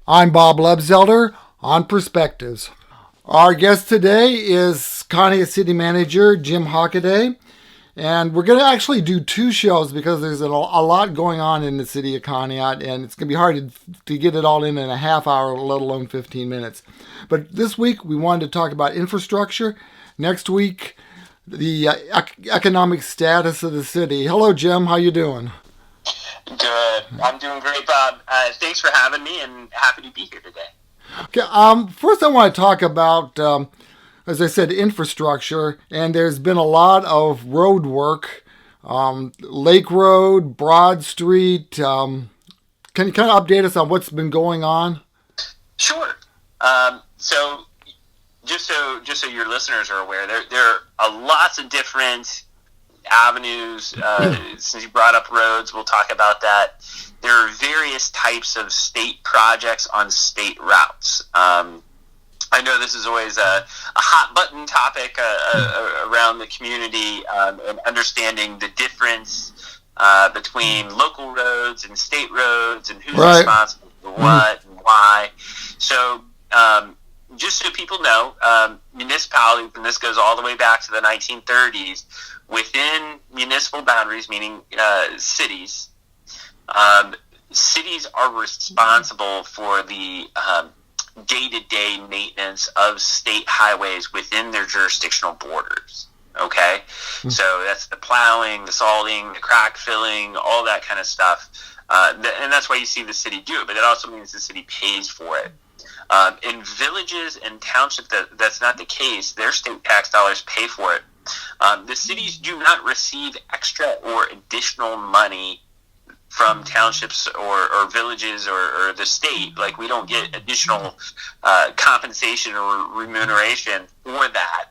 I'm Bob Lebzelter on Perspectives. Our guest today is Conneaut City Manager Jim Hockaday, and we're going to actually do two shows because there's a lot going on in the city of Conneaut, and it's going to be hard to get it all in a half hour, let alone 15 minutes. But this week we wanted to talk about infrastructure. Next week, the economic status of the city. Hello, Jim. How you doing? Good. I'm doing great, Bob. Thanks for having me, and happy to be here today. Okay. First, I want to talk about, as I said, infrastructure, and there's been a lot of road work, Lake Road, Broad Street. Can you kind of update us on what's been going on? Sure. So, just so your listeners are aware, there are lots of different avenues. Since you brought up roads, we'll talk about that. There are various types of state projects on state routes. I know this is always a hot button topic around the community, and understanding the difference between local roads and state roads and who's responsible for what and why. So just so people know, municipalities, and this goes all the way back to the 1930s, within municipal boundaries, meaning cities, cities are responsible for the day-to-day maintenance of state highways within their jurisdictional borders. Okay? So that's the plowing, the salting, the crack filling, all that kind of stuff. And that's why you see the city do it, but it also means the city pays for it. In villages and townships, that's not the case. Their state tax dollars pay for it. The cities do not receive extra or additional money from townships or villages or the state. Like, we don't get additional compensation or remuneration for that.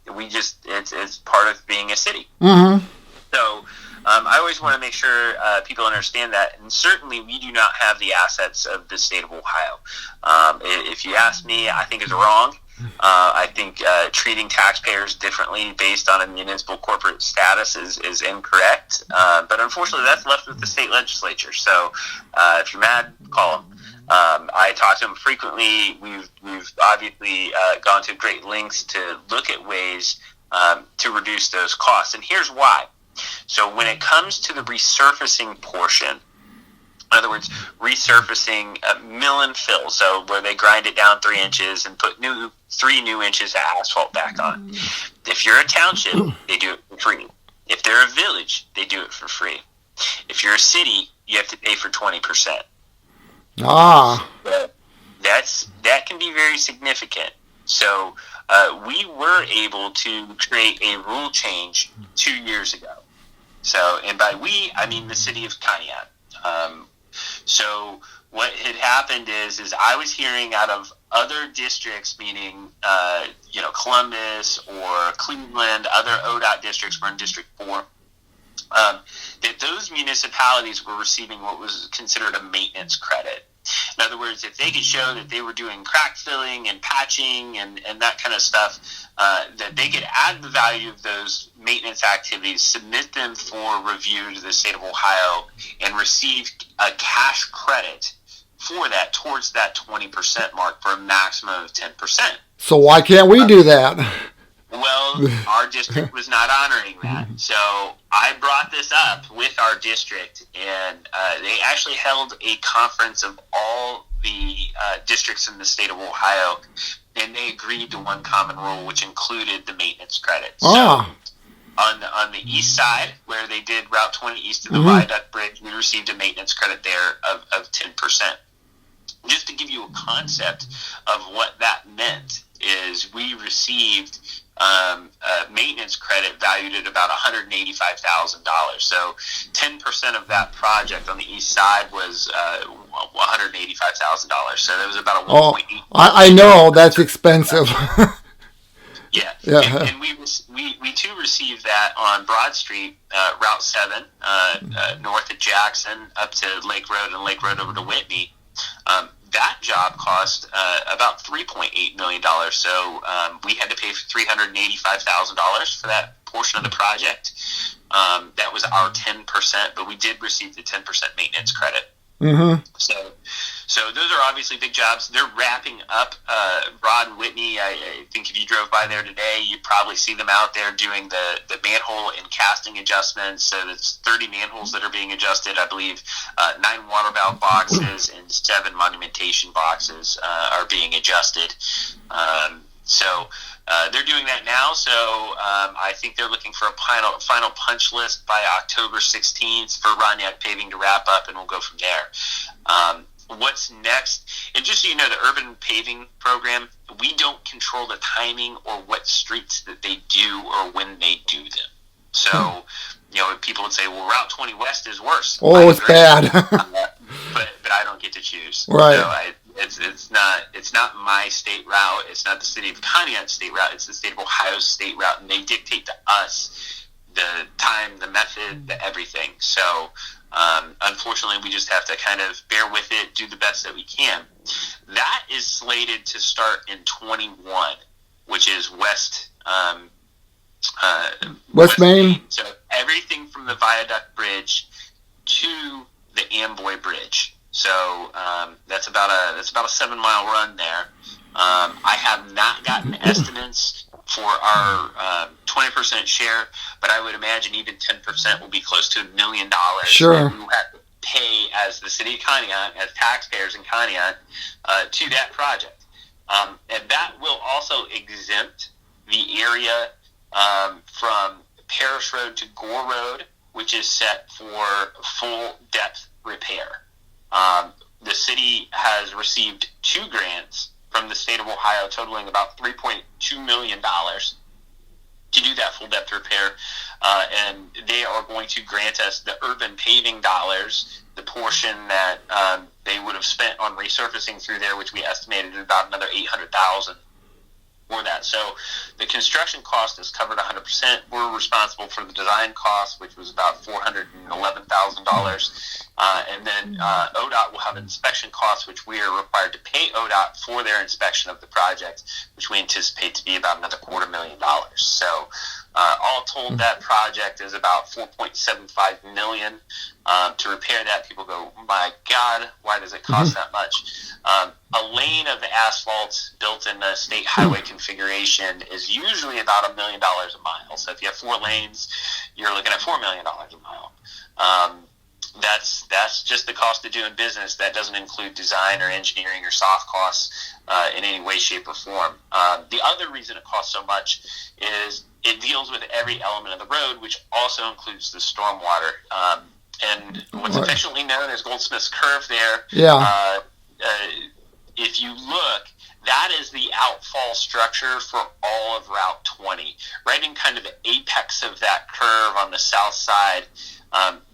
It's part of being a city. Mm-hmm. So I always want to make sure people understand that, and certainly we do not have the assets of the state of Ohio. If you ask me, I think it's wrong. I think treating taxpayers differently based on a municipal corporate status is incorrect. But unfortunately, that's left with the state legislature. So if you're mad, call them. I talk to them frequently. We've obviously gone to great lengths to look at ways to reduce those costs. And here's why. So when it comes to the resurfacing portion, in other words, resurfacing mill and fill, so where they grind it down 3 inches and put 3 new inches of asphalt back on. If you're a township, they do it for free. If they're a village, they do it for free. If you're a city, you have to pay for 20%. That can be very significant. So we were able to create a rule change 2 years ago. So, and by we, I mean the city of Conneaut. So what had happened is I was hearing out of other districts, meaning Columbus or Cleveland, other ODOT districts, were in District 4, that those municipalities were receiving what was considered a maintenance credit. In other words, if they could show that they were doing crack filling and patching and that kind of stuff, that they could add the value of those maintenance activities, submit them for review to the state of Ohio, and receive a cash credit for that towards that 20% mark for a maximum of 10%. So why can't we do that? Well, our district was not honoring that. So I brought this up with our district, and they actually held a conference of all the districts in the state of Ohio, and they agreed to one common rule, which included the maintenance credit. So on the east side, where they did Route 20 east of the Viaduct Bridge, we received a maintenance credit there of 10%. Just to give you a concept of what that meant, is we received a maintenance credit valued at about $185,000. So 10% of that project on the east side was $185,000. So that was about a 1.8. I know that's expensive. Yeah. And we too received that on Broad Street, Route 7, north of Jackson, up to Lake Road, and Lake Road over to Whitney. That job cost about $3.8 million. So we had to pay $385,000 for that portion of the project. That was our 10%, but we did receive the 10% maintenance credit. Mm-hmm. So those are obviously big jobs. They're wrapping up Broad and Whitney. I think if you drove by there today, you'd probably see them out there doing the manhole and casting adjustments. So there's 30 manholes that are being adjusted. I believe 9 water valve boxes and 7 monumentation boxes are being adjusted. So they're doing that now. So I think they're looking for a final punch list by October 16th for Conneaut Paving to wrap up, and we'll go from there. What's next? And just so you know, the urban paving program, we don't control the timing or what streets that they do or when they do them. So, people would say, well, Route 20 West is worse. Oh, it's bad. but I don't get to choose. Right. So it's not my state route. It's not the city of Conneaut state route. It's the state of Ohio's state route, and they dictate to us the time, the method, the everything. So, unfortunately, we just have to kind of bear with it, do the best that we can. That is slated to start in 21, which is West Main. So everything from the Viaduct Bridge to the Amboy Bridge. So that's about a 7-mile run there. I have not gotten estimates for our 20% share, but I would imagine even 10% will be close to $1 million. Sure. That we will have to pay as the city of Conneaut, as taxpayers in Conneaut, to that project. And that will also exempt the area from Parish Road to Gore Road, which is set for full depth repair. The city has received 2 grants from the state of Ohio totaling about $3.2 million to do that full depth repair. And they are going to grant us the urban paving dollars, the portion that they would have spent on resurfacing through there, which we estimated at about another $800,000 for that. So the construction cost is covered 100%. We're responsible for the design cost, which was about $411,000. And then ODOT will have inspection costs, which we are required to pay ODOT for their inspection of the project, which we anticipate to be about another $250,000. So all told, that project is about $4.75 million to repair that. People go, my God, why does it cost that much? A lane of asphalt built in the state highway configuration is usually about $1 million a mile. So if you have 4 lanes, you're looking at $4 million a mile. That's just the cost of doing business. That doesn't include design or engineering or soft costs in any way, shape, or form. The other reason it costs so much is it deals with every element of the road, which also includes the stormwater. And what's affectionately known as Goldsmith's Curve there, if you look, that is the outfall structure for all of Route 20. Right in kind of the apex of that curve on the south side,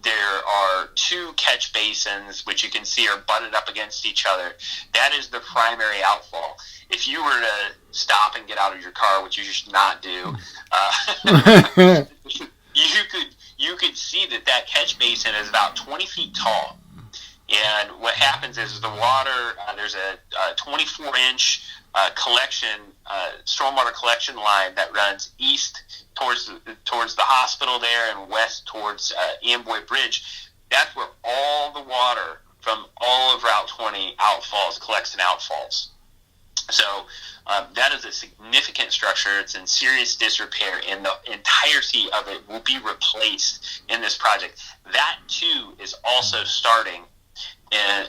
there are 2 catch basins, which you can see are butted up against each other. That is the primary outfall. If you were to stop and get out of your car, which you should not do, you could see that catch basin is about 20 feet tall. And what happens is the water, there's a 24-inch stormwater collection line that runs east towards the hospital there and west towards Amboy Bridge. That's where all the water from all of Route 20 collects and outfalls. So that is a significant structure. It's in serious disrepair, and the entirety of it will be replaced in this project. That, too, is also starting in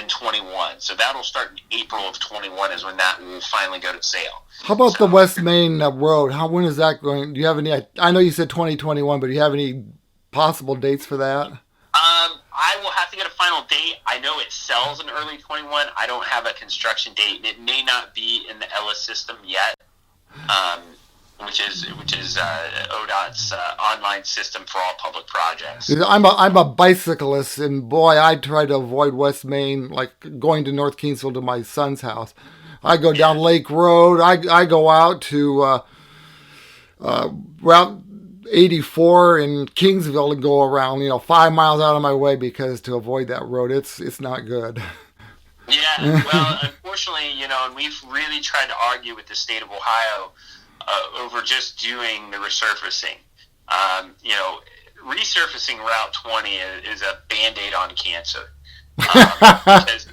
21. So that'll start in April of 21 is when that will finally go to sale. How about the West Main Road? When is that going? Do you have any? I know you said 2021, but do you have any possible dates for that? I will have to get a final date. I know it sells in early 21. I don't have a construction date, and it may not be in the Ellis system yet, which is ODOT's online system for all public projects. I'm a bicyclist, and boy, I try to avoid West Main, like going to North Kingsville to my son's house. I go down Lake Road. I go out to Route 84 in Kingsville and go around, 5 miles out of my way because to avoid that road, it's not good. Yeah, well, unfortunately, and we've really tried to argue with the state of Ohio over just doing the resurfacing. Resurfacing Route 20 is a Band-Aid on cancer. Because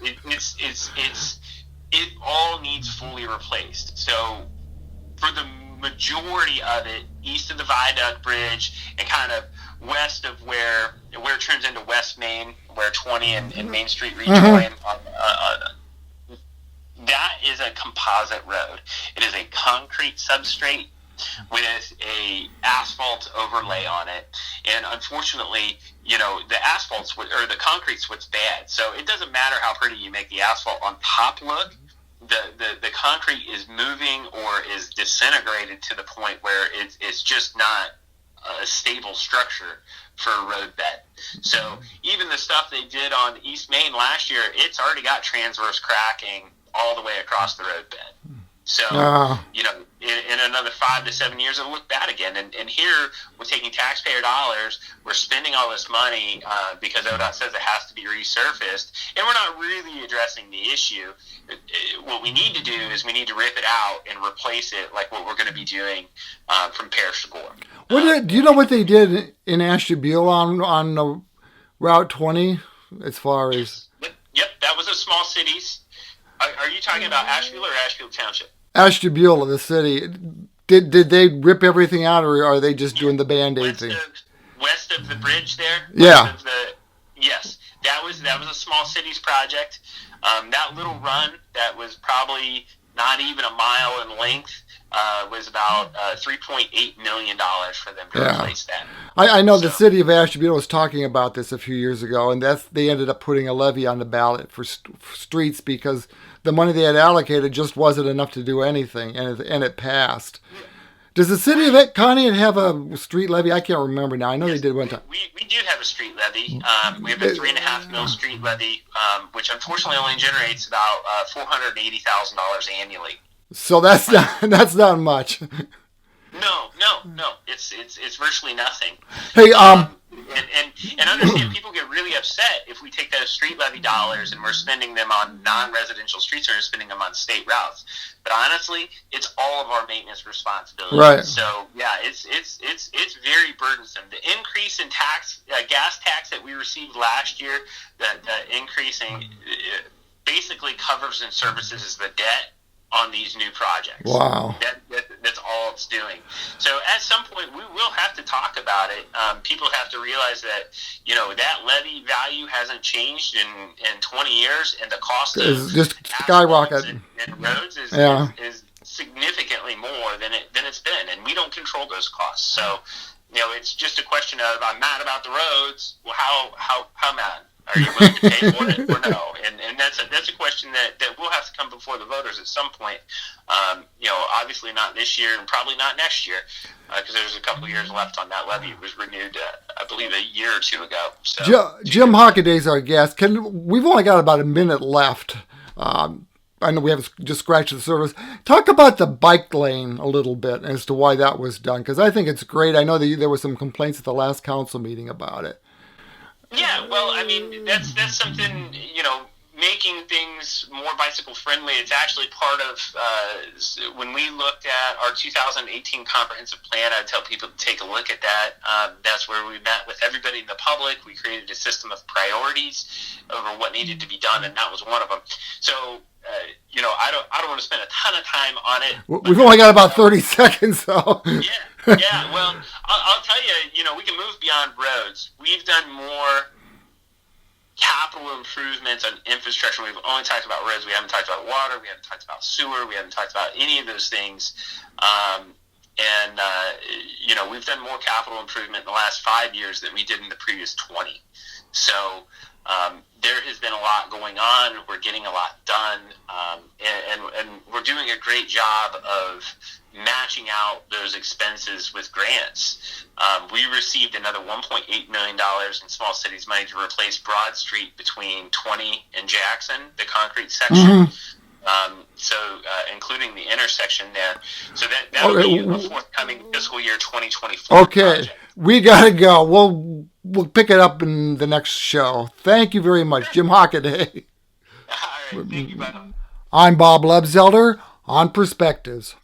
it all needs fully replaced. So for the majority of it, east of the Viaduct Bridge and kind of west of where it turns into West Main, where 20 and Main Street rejoin, that is a composite road. It is a concrete substrate with a asphalt overlay on it, and unfortunately, the the concrete's what's bad. So it doesn't matter how pretty you make the asphalt on top look. The concrete is moving or is disintegrated to the point where it's just not a stable structure for a road bed. So even the stuff they did on East Main last year, it's already got transverse cracking all the way across the road bed. So, in another 5 to 7 years, it'll look bad again. And here, we're taking taxpayer dollars, we're spending all this money because ODOT says it has to be resurfaced, and we're not really addressing the issue. What we need to do is we need to rip it out and replace it like what we're going to be doing from Parish to Gore. Do you know what they did in Ashtabula on Route 20 as far as... Yep, that was a small cities. Are you talking about Ashtabula or Ashfield Township? Ashtabula, the city. Did they rip everything out, or are they just doing the Band-Aid thing? West of the bridge there? Yeah. Yes, that was a small cities project. That little run that was probably not even a mile in length was about $3.8 million for them to replace that. I know the city of Ashtabula was talking about this a few years ago, and they ended up putting a levy on the ballot for streets because the money they had allocated just wasn't enough to do anything, and it passed. Does the city of Conneaut have a street levy? I can't remember now. I know they did one time. We do have a street levy. We have a $3.5 million street levy, which unfortunately only generates about $480,000 annually. So that's not much. No. It's virtually nothing. Hey, and understand, people get really upset if we take those street levy dollars and we're spending them on non-residential streets or spending them on state routes. But honestly, it's all of our maintenance responsibility. Right. So yeah, it's very burdensome. The increase in gas tax that we received last year, the increasing basically covers and services the debt on these new projects. Wow. That's all it's doing. So at some point, we will have to talk about it. People have to realize that, that levy value hasn't changed in 20 years, and the cost of just skyrocket and roads is significantly more than it's been, and we don't control those costs. So, it's just a question of, I'm mad about the roads. Well, how mad? Are you willing to pay for it or no? And that's a question that will have to come before the voters at some point. Obviously not this year and probably not next year because there's a couple of years left on that levy. It was renewed, I believe, a year or two ago. So, Jim Hockaday is our guest. We've only got about a minute left. I know we haven't just scratched the surface. Talk about the bike lane a little bit as to why that was done, because I think it's great. I know that there were some complaints at the last council meeting about it. Yeah, well, I mean, that's something, making things more bicycle friendly. It's actually part of, when we looked at our 2018 comprehensive plan, I'd tell people to take a look at that. That's where we met with everybody in the public. We created a system of priorities over what needed to be done, and that was one of them. So, I don't want to spend a ton of time on it. We've only got about 30 seconds, so. Yeah. Well, I'll tell you, we can move beyond roads. We've done more capital improvements on infrastructure. We've only talked about roads. We haven't talked about water. We haven't talked about sewer. We haven't talked about any of those things. We've done more capital improvement in the last 5 years than we did in the previous 20. So, there has been a lot going on. We're getting a lot done, and we're doing a great job of matching out those expenses with grants. We received another $1.8 million in small cities money to replace Broad Street between 20 and Jackson, the concrete section. Including the intersection there. So that'll be a forthcoming fiscal year 2024 Okay, project. We got to go. We'll pick it up in the next show. Thank you very much, Jim Hockaday. All right, thank you, bud. I'm Bob Lebzelter on Perspectives.